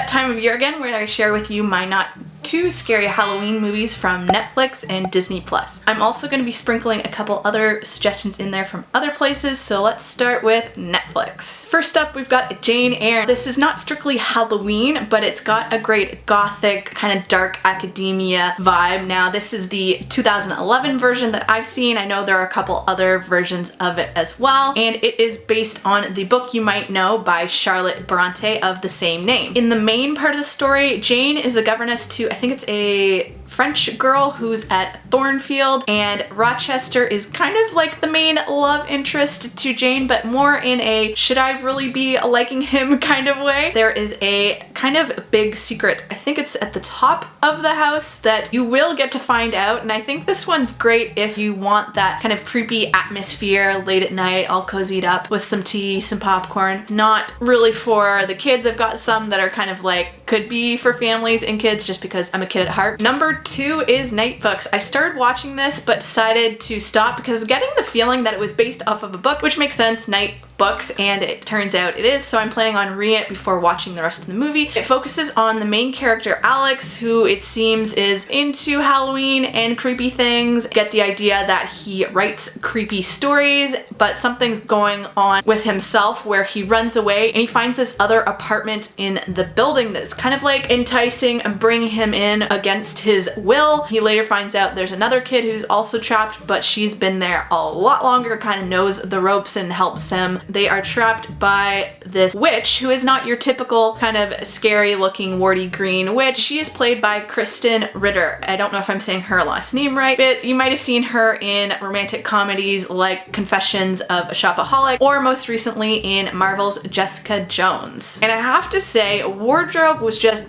that time of year again where I share with you my not too scary Halloween movies from Netflix and Disney+. I'm also going to be sprinkling a couple other suggestions in there from other places, so let's start with Netflix. First up, we've got Jane Eyre. This is not strictly Halloween, but it's got a great gothic, kind of dark academia vibe. Now, this is the 2011 version that I've seen. I know there are a couple other versions of it as well, and it is based on the book you might know by Charlotte Bronte of the same name. In the main part of the story, Jane is a governess to, I think it's a French girl who's at Thornfield, and Rochester is kind of like the main love interest to Jane, but more in a should I really be liking him kind of way. There is a kind of big secret, I think it's at the top of the house, that you will get to find out, and I think this one's great if you want that kind of creepy atmosphere late at night, all cozied up with some tea, some popcorn. It's not really for the kids. I've got some that are kind of like could be for families and kids just because I'm a kid at heart. Number 2 is Nightbooks. I started watching this but decided to stop because I was getting the feeling that it was based off of a book, which makes sense, Nightbooks, and it turns out it is, so I'm planning on reading it before watching the rest of the movie. It focuses on the main character Alex, who it seems is into Halloween and creepy things. Get the idea that he writes creepy stories, but something's going on with himself where he runs away and he finds this other apartment in the building that's kind of like enticing and bringing him in against his will. He later finds out there's another kid who's also trapped, but she's been there a lot longer, kind of knows the ropes and helps him. They are trapped by this witch who is not your typical kind of scary looking warty green witch. She is played by Kristen Ritter. I don't know if I'm saying her last name right, but you might have seen her in romantic comedies like Confessions of a Shopaholic, or most recently in Marvel's Jessica Jones. And I have to say, wardrobe was just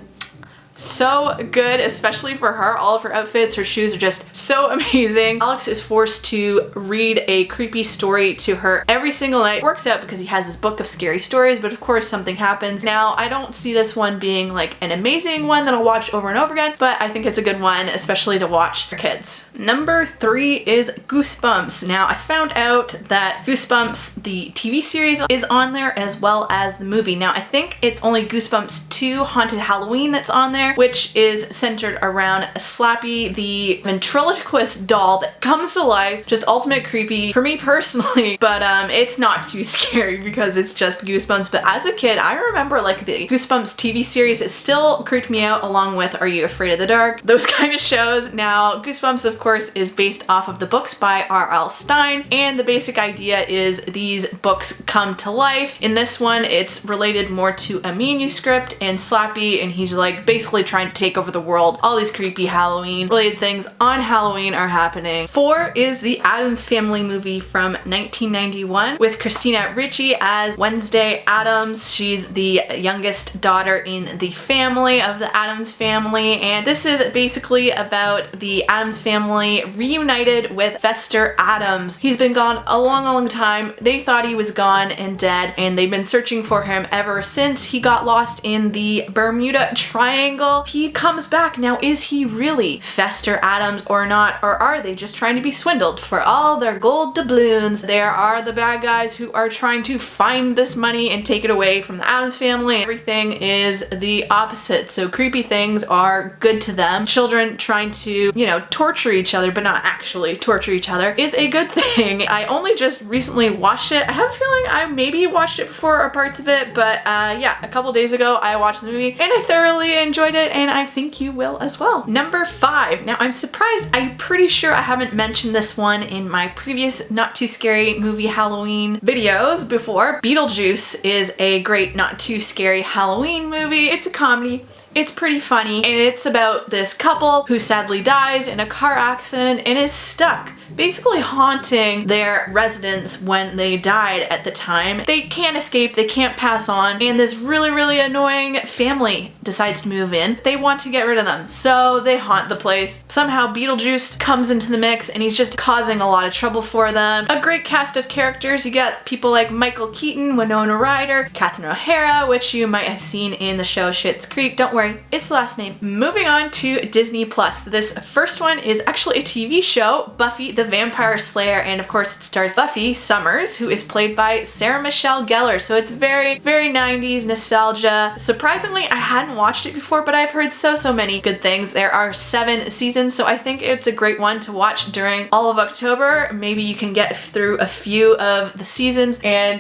so good, especially for her. All of her outfits, her shoes are just so amazing. Alex is forced to read a creepy story to her every single night. It works out because he has this book of scary stories, but of course something happens. Now, I don't see this one being like an amazing one that I'll watch over and over again, but I think it's a good one, especially to watch for kids. Number 3 is Goosebumps. Now, I found out that Goosebumps, the TV series, is on there as well as the movie. Now, I think it's only Goosebumps 2 Haunted Halloween that's on there, which is centered around Slappy, the ventriloquist doll that comes to life. Just ultimate creepy for me personally, but it's not too scary because it's just Goosebumps. But as a kid, I remember like the Goosebumps TV series, it still creeped me out, along with Are You Afraid of the Dark? Those kind of shows. Now, Goosebumps, of course, is based off of the books by R.L. Stine, and the basic idea is these books come to life. In this one, it's related more to a manuscript and Slappy, and he's like basically trying to take over the world. All these creepy Halloween related things on Halloween are happening. 4 is the Addams Family movie from 1991 with Christina Ricci as Wednesday Addams. She's the youngest daughter in the family of the Addams family, and this is basically about the Addams family reunited with Fester Addams. He's been gone a long time. They thought he was gone and dead, and they've been searching for him ever since he got lost in the Bermuda Triangle. He comes back. Now, is he really Fester Addams or not? Or are they just trying to be swindled for all their gold doubloons? There are the bad guys who are trying to find this money and take it away from the Addams family. Everything is the opposite. So creepy things are good to them. Children trying to, you know, torture each other, but not actually torture each other, is a good thing. I only just recently watched it. I have a feeling I maybe watched it before or parts of it, but yeah, a couple days ago I watched the movie and I thoroughly enjoyed it, and I think you will as well. Number 5. Now, I'm surprised. I'm pretty sure I haven't mentioned this one in my previous not too scary movie Halloween videos before. Beetlejuice is a great not too scary Halloween movie. It's a comedy. It's pretty funny, and it's about this couple who sadly dies in a car accident and is stuck, basically haunting their residence when they died at the time. They can't escape, they can't pass on, and this really annoying family decides to move in. They want to get rid of them, so they haunt the place. Somehow Beetlejuice comes into the mix, and he's just causing a lot of trouble for them. A great cast of characters. You got people like Michael Keaton, Winona Ryder, Catherine O'Hara, which you might have seen in the show Schitt's Creek. Don't worry, it's the last name. Moving on to Disney+. This first one is actually a TV show, Buffy the the Vampire Slayer, and of course it stars Buffy Summers, who is played by Sarah Michelle Gellar. So it's very, very 90s nostalgia. Surprisingly, I hadn't watched it before, but I've heard so many good things. There are 7 seasons, so I think it's a great one to watch during all of October. Maybe you can get through a few of the seasons, and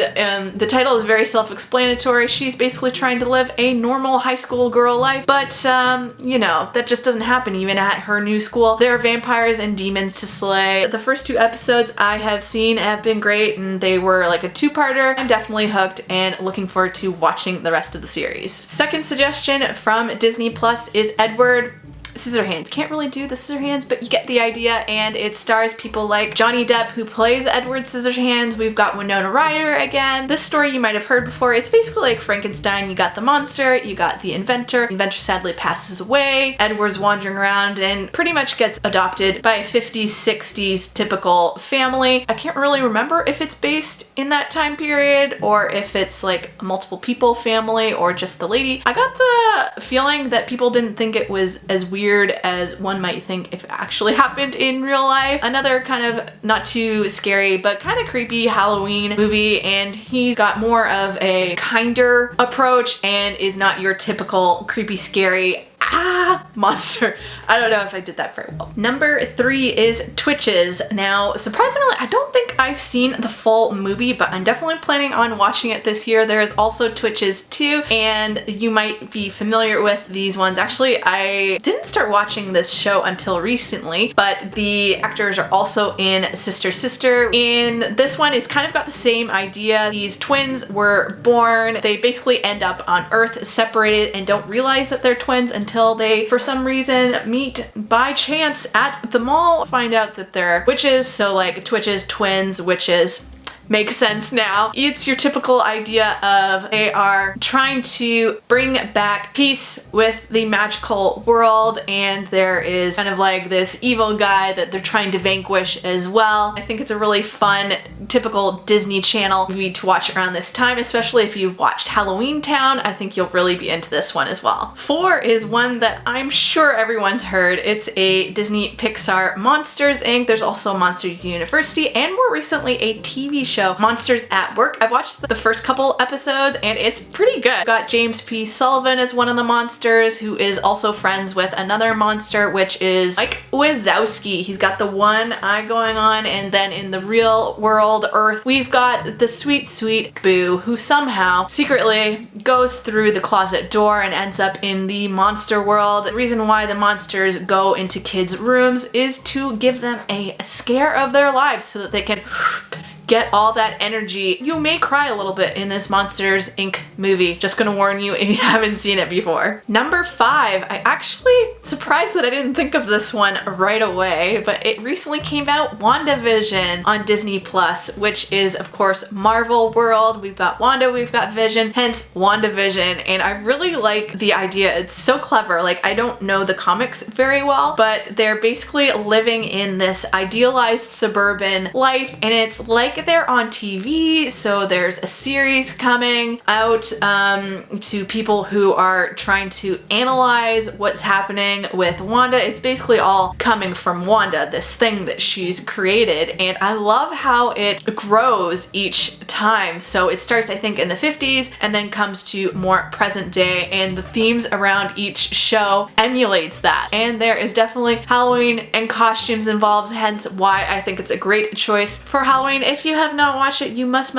the title is very self-explanatory. She's basically trying to live a normal high school girl life, but you know, that just doesn't happen even at her new school. There are vampires and demons to slay. The first 2 episodes I have seen have been great, and they were like a 2-parter. I'm definitely hooked and looking forward to watching the rest of the series. Second suggestion from Disney Plus is Edward Scissorhands. Can't really do the Scissorhands, but you get the idea, and it stars people like Johnny Depp, who plays Edward Scissorhands. We've got Winona Ryder again. This story you might have heard before. It's basically like Frankenstein. You got the monster, you got the inventor. The inventor sadly passes away. Edward's wandering around and pretty much gets adopted by a 50s, 60s typical family. I can't really remember if it's based in that time period or if it's like a multiple people family or just the lady. I got the feeling that people didn't think it was as weird as one might think if it actually happened in real life. Another kind of not too scary but kind of creepy Halloween movie, and he's got more of a kinder approach and is not your typical creepy scary monster. I don't know if I did that very well. Number 3 is Twitches. Now, surprisingly, I don't think I've seen the full movie, but I'm definitely planning on watching it this year. There is also Twitches 2, and you might be familiar with these ones. Actually, I didn't start watching this show until recently, but the actors are also in Sister Sister. In this one, it's kind of got the same idea. These twins were born. They basically end up on Earth separated and don't realize that they're twins until they, for some reason, meet by chance at the mall, find out that they're witches. So like Twitches, twins, witches. Makes sense now. It's your typical idea of they are trying to bring back peace with the magical world, and there is kind of like this evil guy that they're trying to vanquish as well. I think it's a really fun, typical Disney Channel movie to watch around this time, especially if you've watched Halloween Town. I think you'll really be into this one as well. 4 is one that I'm sure everyone's heard. It's a Disney Pixar Monsters Inc. There's also Monsters University, and more recently a TV show, Monsters at Work. I've watched the first couple episodes and it's pretty good. Got James P. Sullivan as one of the monsters, who is also friends with another monster, which is Mike Wazowski. He's got the one eye going on, and then in the real world Earth, we've got the sweet Boo, who somehow secretly goes through the closet door and ends up in the monster world. The reason why the monsters go into kids' rooms is to give them a scare of their lives so that they can get all that energy. You may cry a little bit in this Monsters Inc. movie. Just gonna warn you if you haven't seen it before. Number 5, I actually surprised that I didn't think of this one right away, but it recently came out, WandaVision on Disney Plus, which is of course Marvel World. We've got Wanda, we've got Vision, hence WandaVision, and I really like the idea. It's so clever. Like, I don't know the comics very well, but they're basically living in this idealized suburban life, and it's like they're on TV. So there's a series coming out to people who are trying to analyze what's happening with Wanda. It's basically all coming from Wanda, this thing that she's created, and I love how it grows each time. So it starts, I think, in the 50s and then comes to more present day, and the themes around each show emulates that. And there is definitely Halloween and costumes involved, hence why I think it's a great choice for Halloween. If you have not watched it, you must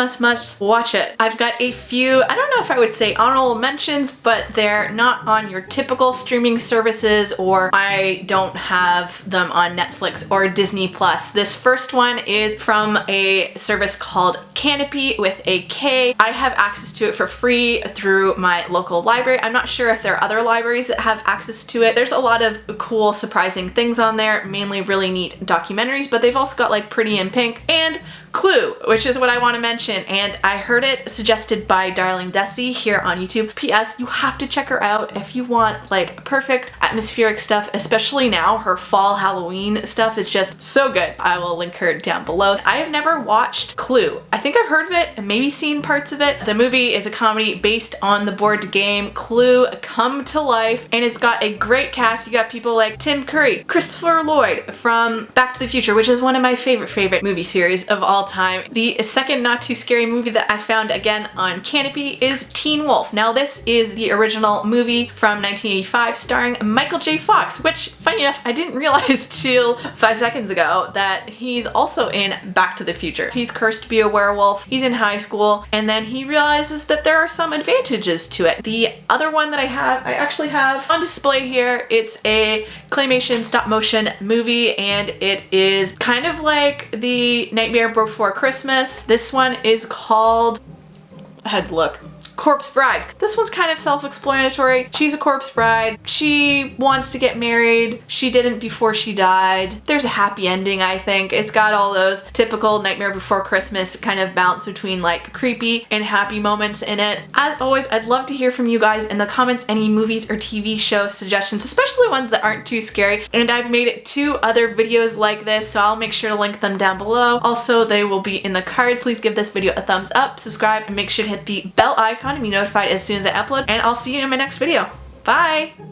watch it. I've got a few, I don't know if I would say honorable mentions, but they're not on your typical streaming services, or I don't have them on Netflix or Disney Plus. This first one is from a service called Canopy with a K. I have access to it for free through my local library. I'm not sure if there are other libraries that have access to it. There's a lot of cool, surprising things on there, mainly really neat documentaries, but they've also got like Pretty in Pink and Clue, which is what I want to mention, and I heard it suggested by Darling Desi here on YouTube. P.S. You have to check her out if you want like perfect atmospheric stuff, especially now. Her fall Halloween stuff is just so good. I will link her down below. I have never watched Clue. I think I've heard of it and maybe seen parts of it. The movie is a comedy based on the board game Clue come to life, and it's got a great cast. You got people like Tim Curry, Christopher Lloyd from Back to the Future, which is one of my favorite movie series of all time. The second not too scary movie that I found again on Canopy is Teen Wolf. Now this is the original movie from 1985 starring Michael J. Fox, which funny enough I didn't realize till 5 seconds ago that he's also in Back to the Future. He's cursed to be a werewolf, he's in high school, and then he realizes that there are some advantages to it. The other one that I actually have on display here, it's a claymation stop motion movie, and it is kind of like the Nightmare Before Christmas. This one is called, I had to look, Corpse Bride. This one's kind of self-explanatory. She's a corpse bride. She wants to get married. She didn't before she died. There's a happy ending, I think. It's got all those typical Nightmare Before Christmas kind of balance between like creepy and happy moments in it. As always, I'd love to hear from you guys in the comments any movies or TV show suggestions, especially ones that aren't too scary. And I've made 2 other videos like this, so I'll make sure to link them down below. Also, they will be in the cards. Please give this video a thumbs up, subscribe, and make sure to hit the bell icon to be notified as soon as I upload, and I'll see you in my next video. Bye!